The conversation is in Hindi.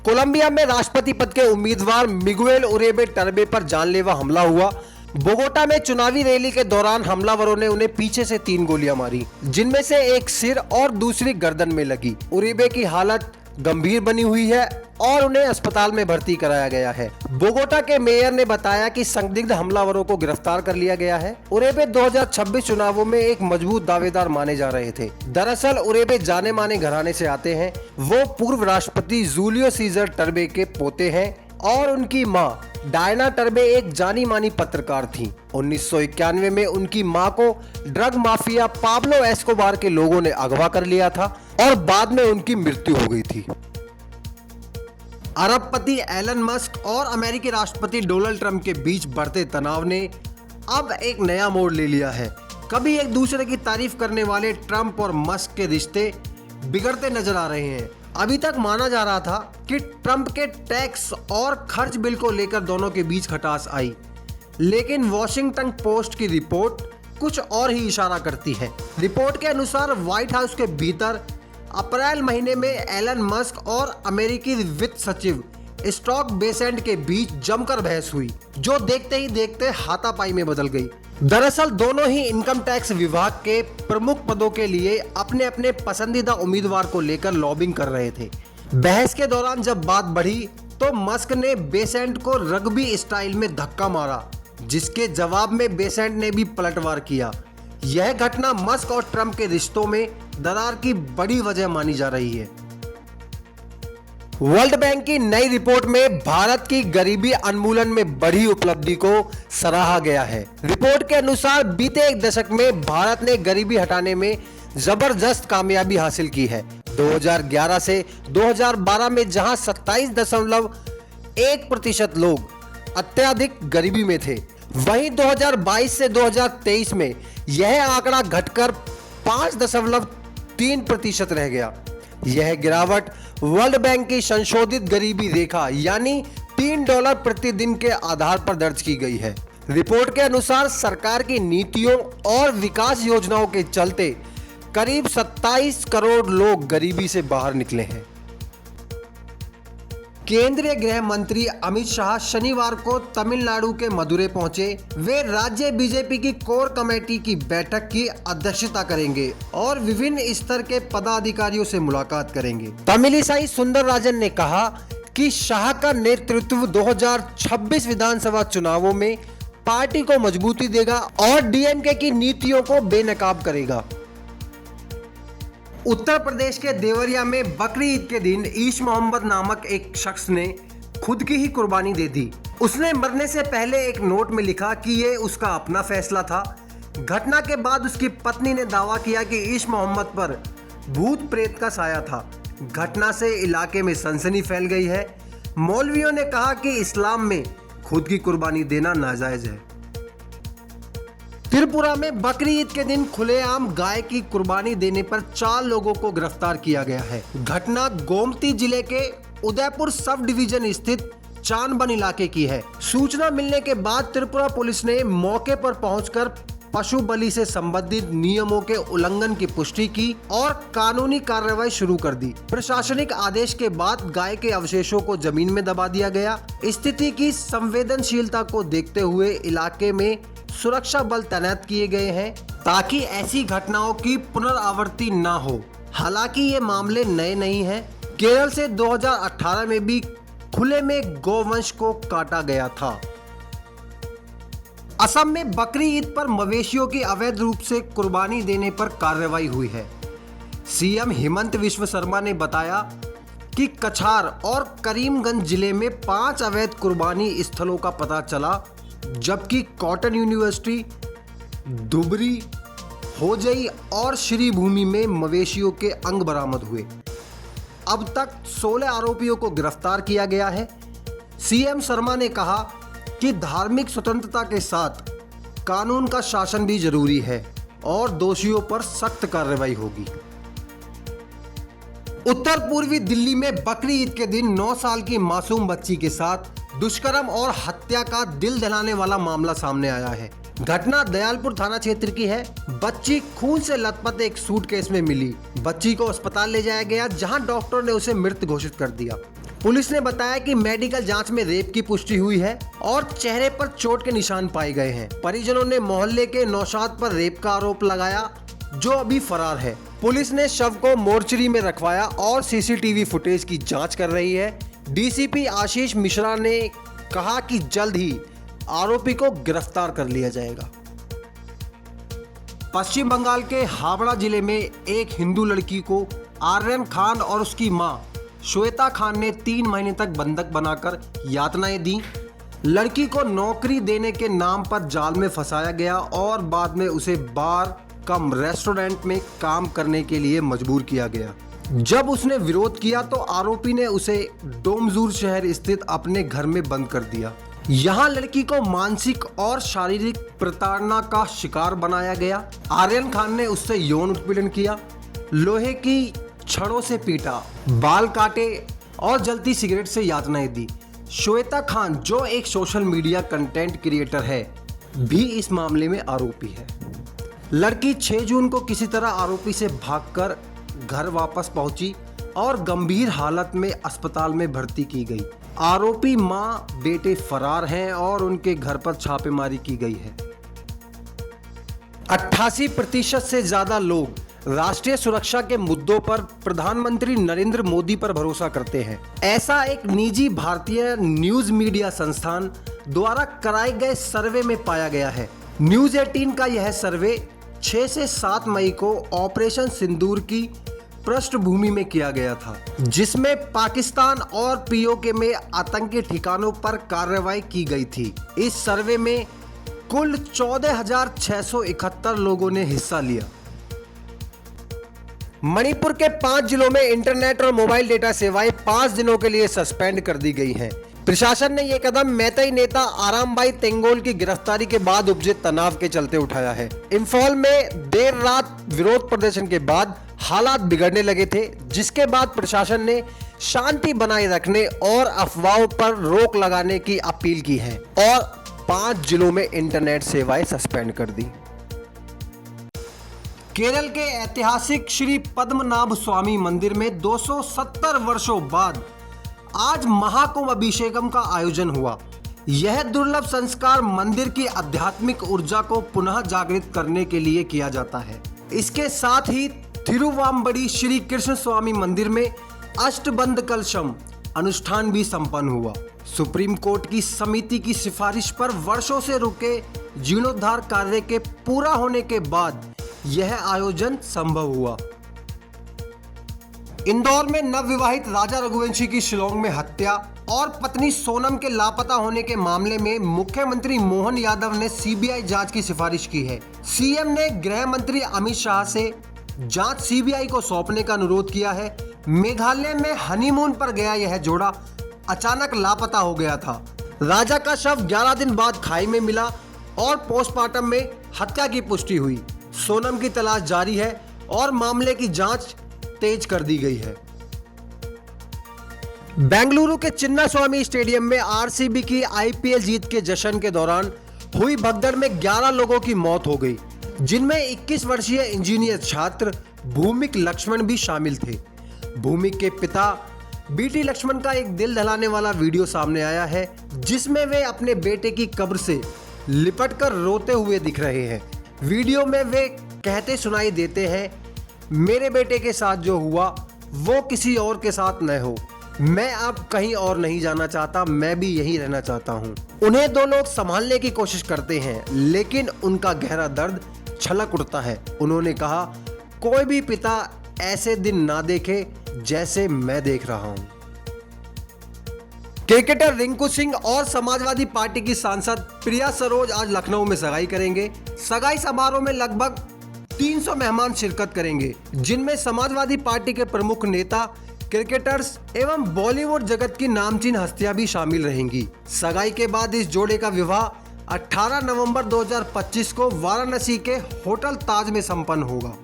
कोलंबिया में राष्ट्रपति पद के उम्मीदवार मिगुएल उरेबे टर्बे पर जानलेवा हमला हुआ। बोगोटा में चुनावी रैली के दौरान हमलावरों ने उन्हें पीछे से 3 गोलियां मारी, जिनमें से एक सिर और दूसरी गर्दन में लगी। उरेबे की हालत गंभीर बनी हुई है और उन्हें अस्पताल में भर्ती कराया गया है। बोगोटा के मेयर ने बताया कि संदिग्ध हमलावरों को गिरफ्तार कर लिया गया है। उरेबे 2026 चुनावों में एक मजबूत दावेदार माने जा रहे थे। दरअसल उरेबे जाने माने घराने से आते हैं। वो पूर्व राष्ट्रपति जूलियो सीजर टर्बे के पोते हैं और उनकी मां डायना टर्बे एक जानी मानी पत्रकार थी। 1991 में उनकी मां को ड्रग माफिया पाब्लो एस्कोबार के लोगों ने अगवा कर लिया था और बाद में उनकी मृत्यु हो गई थी। अरबपति एलन मस्क और अमेरिकी राष्ट्रपति डोनाल्ड ट्रंप के बीच बढ़ते तनाव ने अब एक नया मोड़ ले लिया है। कभी एक दूसरे की तारीफ करने वाले ट्रंप और मस्क के रिश्ते बिगड़ते नजर आ रहे हैं। अभी तक माना जा रहा था कि ट्रंप के टैक्स और खर्च बिल को लेकर दोनों के बीच खटास आई, लेकिन वॉशिंगटन पोस्ट की रिपोर्ट कुछ और ही इशारा करती है। रिपोर्ट के अनुसार व्हाइट हाउस के भीतर अप्रैल महीने में एलन मस्क और अमेरिकी वित्त सचिव स्टॉक बेसेंट के बीच जमकर बहस हुई, जो देखते ही देखते हाथापाई में बदल गई। दरअसल दोनों ही इनकम टैक्स विभाग के प्रमुख पदों के लिए अपने अपने पसंदीदा उम्मीदवार को लेकर लॉबिंग कर रहे थे। बहस के दौरान जब बात बढ़ी तो मस्क ने बेसेंट को रग्बी स्टाइल में धक्का मारा, जिसके जवाब में बेसेंट ने भी पलटवार किया। यह घटना मस्क और ट्रंप के रिश्तों में दरार की बड़ी वजह मानी जा रही है। वर्ल्ड बैंक की नई रिपोर्ट में भारत की गरीबी उन्मूलन में बड़ी उपलब्धि को सराहा गया है। रिपोर्ट के अनुसार बीते एक दशक में भारत ने गरीबी हटाने में जबरदस्त कामयाबी हासिल की है। 2011 से 2012 में जहां 27.1% लोग अत्यधिक गरीबी में थे, वहीं 2022 से 2023 में यह आंकड़ा घटकर 5.3% रह गया। यह गिरावट वर्ल्ड बैंक की संशोधित गरीबी रेखा यानी $3 प्रतिदिन के आधार पर दर्ज की गई है। रिपोर्ट के अनुसार सरकार की नीतियों और विकास योजनाओं के चलते करीब 27 करोड़ लोग गरीबी से बाहर निकले हैं। केंद्रीय गृह मंत्री अमित शाह शनिवार को तमिलनाडु के मदुरै पहुंचे। वे राज्य बीजेपी की कोर कमेटी की बैठक की अध्यक्षता करेंगे और विभिन्न स्तर के पदाधिकारियों से मुलाकात करेंगे। तमिलिसाई सुंदरराजन ने कहा कि शाह का नेतृत्व 2026 विधानसभा चुनावों में पार्टी को मजबूती देगा और डीएमके की नीतियों को बेनकाब करेगा। उत्तर प्रदेश के देवरिया में बकरी ईद के दिन ईश मोहम्मद नामक एक शख्स ने खुद की ही कुर्बानी दे दी। उसने मरने से पहले एक नोट में लिखा कि ये उसका अपना फैसला था। घटना के बाद उसकी पत्नी ने दावा किया कि ईश मोहम्मद पर भूत प्रेत का साया था। घटना से इलाके में सनसनी फैल गई है। मौलवियों ने कहा कि इस्लाम में खुद की कुर्बानी देना नाजायज है। त्रिपुरा में बकरी ईद के दिन खुलेआम गाय की कुर्बानी देने पर 4 लोगों को गिरफ्तार किया गया है। घटना गोमती जिले के उदयपुर सब डिवीजन स्थित चांदबन इलाके की है। सूचना मिलने के बाद त्रिपुरा पुलिस ने मौके पर पहुंचकर पशु बलि से संबंधित नियमों के उल्लंघन की पुष्टि की और कानूनी कार्रवाई शुरू कर दी। प्रशासनिक आदेश के बाद गाय के अवशेषों को जमीन में दबा दिया गया। स्थिति की संवेदनशीलता को देखते हुए इलाके में सुरक्षा बल तैनात किए गए हैं ताकि ऐसी घटनाओं की पुनरावृत्ति न हो। हालांकि ये मामले नए नहीं हैं। केरल से 2018 में भी खुले में गौवंश को काटा गया था। असम में बकरी ईद पर मवेशियों की अवैध रूप से कुर्बानी देने पर कार्रवाई हुई है। सीएम हेमंत विश्व शर्मा ने बताया कि कछार और करीमगंज जिले में 5 अवैध कुर्बानी स्थलों का पता चला, जबकि कॉटन यूनिवर्सिटी, धुबरी, होजई और श्रीभूमि में मवेशियों के अंग बरामद हुए। अब तक 16 आरोपियों को गिरफ्तार किया गया है। सीएम शर्मा ने कहा कि धार्मिक स्वतंत्रता के साथ कानून का शासन भी जरूरी है और दोषियों पर सख्त कार्रवाई होगी। उत्तर पूर्वी दिल्ली में बकरी ईद के दिन 9 साल की मासूम बच्ची के साथ दुष्कर्म और हत्या का दिल दहलाने वाला मामला सामने आया है। घटना दयालपुर थाना क्षेत्र की है। बच्ची खून से लथपथ एक सूटकेस में मिली। बच्ची को अस्पताल ले जाया गया, जहां डॉक्टर ने उसे मृत घोषित कर दिया। पुलिस ने बताया कि मेडिकल जांच में रेप की पुष्टि हुई है और चेहरे पर चोट के निशान पाए गए हैं। परिजनों ने मोहल्ले के नौशाद पर रेप का आरोप लगाया, जो अभी फरार है। पुलिस ने शव को मोर्चरी में रखवाया और सीसीटीवी फुटेज की जांच कर रही है। डीसीपी आशीष मिश्रा ने कहा कि जल्द ही आरोपी को गिरफ्तार कर लिया जाएगा। पश्चिम बंगाल के हावड़ा जिले में एक हिंदू लड़की को आर्यन खान और उसकी मां श्वेता खान ने 3 महीने तक बंधक बनाकर यातनाएं दी। लड़की को नौकरी देने के नाम पर जाल में फंसाया गया और बाद में उसे बार कम रेस्टोरेंट में काम करने के लिए मजबूर किया गया। जब उसने विरोध किया तो आरोपी ने उसे डोमजूर शहर स्थित अपने घर में बंद कर दिया। यहाँ लड़की को मानसिक और शारीरिक प्रताड़ना का शिकार बनाया गया। आर्यन खान ने उससे यौन उत्पीड़न किया, लोहे की छड़ों से पीटा, बाल काटे और जलती सिगरेट से यातनाएं दी। श्वेता खान, जो एक सोशल मीडिया कंटेंट क्रिएटर है, भी इस मामले में आरोपी है। लड़की 6 जून को किसी तरह आरोपी से भागकर घर वापस पहुंची और गंभीर हालत में अस्पताल में भर्ती की गई। आरोपी मां बेटे फरार हैं और उनके घर पर छापेमारी की गई है। 88% से ज्यादा लोग राष्ट्रीय सुरक्षा के मुद्दों पर प्रधानमंत्री नरेंद्र मोदी पर भरोसा करते हैं। ऐसा एक निजी भारतीय न्यूज मीडिया संस्थान द्वारा कराए गए सर्वे में पाया गया है। न्यूज 18 का यह सर्वे 6 से 7 मई को ऑपरेशन सिंदूर की पृष्ठभूमि में किया गया था, जिसमें पाकिस्तान और पीओके में आतंकी ठिकानों पर कार्रवाई की गई थी। इस सर्वे में कुल 14,671 लोगों ने हिस्सा लिया। मणिपुर के 5 जिलों में इंटरनेट और मोबाइल डेटा सेवाएं 5 दिनों के लिए सस्पेंड कर दी गई हैं। प्रशासन ने यह कदम मैतेई नेता आरामबाई तेंगोल की गिरफ्तारी के बाद उपजे तनाव के चलते उठाया है। इंफॉल में देर रात विरोध प्रदर्शन के बाद हालात बिगड़ने लगे थे, जिसके बाद प्रशासन ने शांति बनाए रखने और अफवाहों पर रोक लगाने की अपील की है और 5 जिलों में इंटरनेट सेवाएं सस्पेंड कर दी। केरल के ऐतिहासिक श्री पद्मनाभ स्वामी मंदिर में 270 वर्षों बाद आज महाकुंभ अभिषेकम का आयोजन हुआ। यह दुर्लभ संस्कार मंदिर की आध्यात्मिक ऊर्जा को पुनः जागृत करने के लिए किया जाता है। इसके साथ ही थिरुवाम्बडी श्री कृष्ण स्वामी मंदिर में अष्टबंध कलशम अनुष्ठान भी संपन्न हुआ। सुप्रीम कोर्ट की समिति की सिफारिश पर वर्षों से रुके जीर्णोद्धार कार्य के पूरा होने के बाद यह आयोजन संभव हुआ। इंदौर में नवविवाहित राजा रघुवंशी की शिलांग में हत्या और पत्नी सोनम के लापता होने के मामले में मुख्यमंत्री मोहन यादव ने सीबीआई जांच की सिफारिश की है। सीएम ने गृह मंत्री अमित शाह से जांच सीबीआई को सौंपने का अनुरोध किया है। मेघालय में हनीमून पर गया यह जोड़ा अचानक लापता हो गया था। राजा का शव 11 दिन बाद खाई में मिला और पोस्टमार्टम में हत्या की पुष्टि हुई। सोनम की तलाश जारी है और मामले की जांच तेज कर दी गई है। बेंगलुरु के चिन्नास्वामी स्टेडियम में आरसीबी की आईपीएल जीत के जश्न के दौरान हुई भगदड़ में 11 लोगों की मौत हो गई, जिनमें 21 वर्षीय इंजीनियर छात्र भूमिक लक्ष्मण भी शामिल थे। भूमिक के पिता बीटी लक्ष्मण का एक दिल दहलाने वाला वीडियो सामने आया है, जिसमें वे अपने बेटे की कब्र से लिपटकर रोते हुए दिख रहे हैं। वीडियो में वे कहते सुनाई देते हैं, मेरे बेटे के साथ जो हुआ वो किसी और के साथ न हो। मैं अब कहीं और नहीं जाना चाहता, मैं भी यहीं रहना चाहता हूँ। उन्हें 2 लोग संभालने की कोशिश करते हैं, लेकिन उनका गहरा दर्द छलक उठता है। उन्होंने कहा, कोई भी पिता ऐसे दिन ना देखे जैसे मैं देख रहा हूँ। क्रिकेटर रिंकू सिंह और समाजवादी पार्टी की सांसद प्रिया सरोज आज लखनऊ में सगाई करेंगे। सगाई समारोह में लगभग 300 मेहमान शिरकत करेंगे, जिनमें समाजवादी पार्टी के प्रमुख नेता, क्रिकेटर्स एवं बॉलीवुड जगत की नामचीन हस्तियां भी शामिल रहेंगी। सगाई के बाद इस जोड़े का विवाह 18 नवंबर 2025 को वाराणसी के होटल ताज में संपन्न होगा।